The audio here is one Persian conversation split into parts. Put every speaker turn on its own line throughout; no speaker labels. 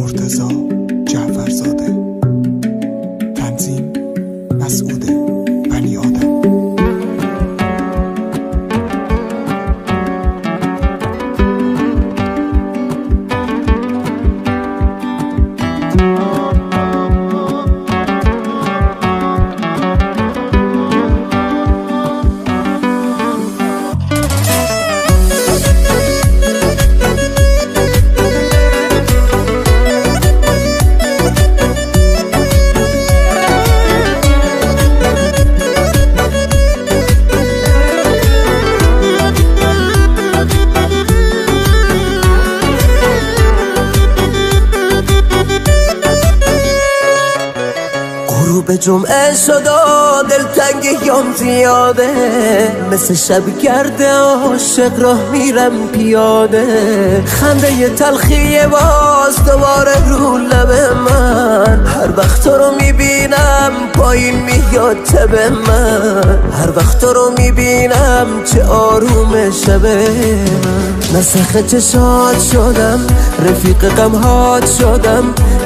مرتضی جعفرزاده. تنظیم مسعود بنی آدم.
به جمعه شد و دلتنگ یام زیاده، مثل شب گرده عاشق راه میرم پیاده. خنده تلخی باز دوباره رو لب من، هر وقت تو رو میبینم پایین میاد تب من. هر وقت تو رو میبینم چه آروم شبه من. نسخ چشات شدم، رفیق غمهات شدم،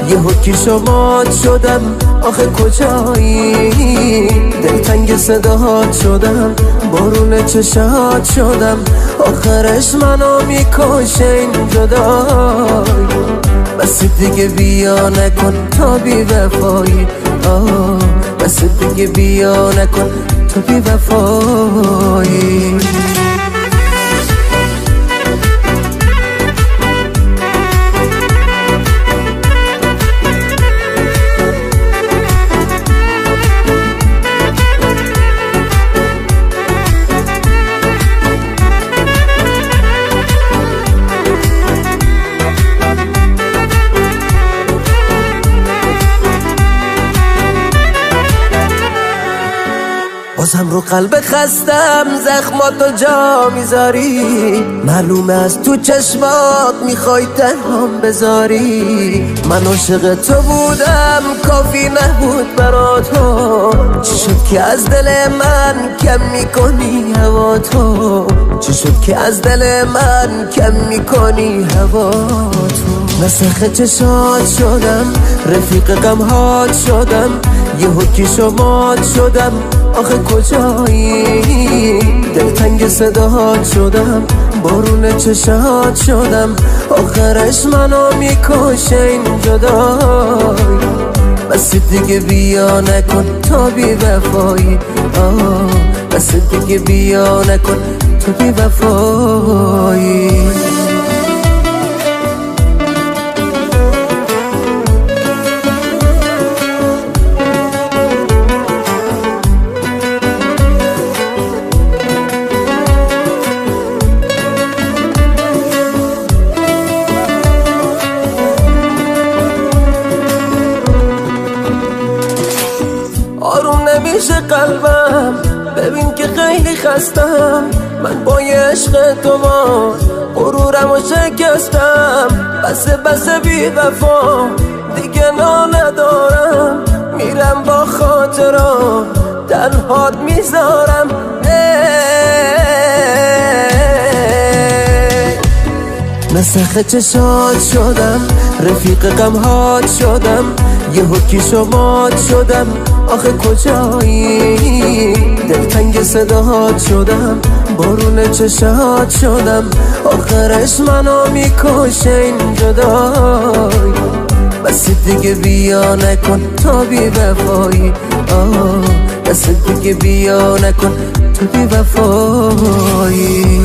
یه حکی شمات شدم. آخه کجایی؟ دلتنگ صداهات شدم، بارون چشات شدم. آخرش منو میکشه این جدایی. بس دیگه بیا نکن تا بی وفایی. بس دیگه بیا نکن تا بی وفایی. بازم رو قلب خستم زخماتو جا میذاری. معلومه از تو چشمات میخوای تنهام بذاری. من عاشق تو بودم کافی نبود برا تو. چی شد که از دل من کم میکنی هوا تو؟ چی شد که از دل من کم میکنی هوا تو؟ نسخ چشات شدم، رفیق غمهات شدم، یه حکی شمات شدم. آخه کجایی؟ دلتنگ صداهات شدم، بارون چشات شدم. آخرش منو میکشه این جدایی. بس دیگه بیا نکن تا بی وفایی. بس دیگه بیا نکن تا بی وفایی. آروم نمیشه قلبم، ببین که خیلی خستم. من با عشق تو ما غرورم و شکستم. بس بی وفا دیگه ندارم. میرم با خاطرات تنهات میذارم. نسخ چشات شدم، رفیق غمهات شدم، یه حکی شمات شدم. آخه کجایی؟ دلتنگ صداهات شدم، بارون چشات شدم. آخرش منو میکشه این جدایی. بس دیگه بیا نکن تا بی وفایی. بس دیگه بیا نکن تا بی وفایی.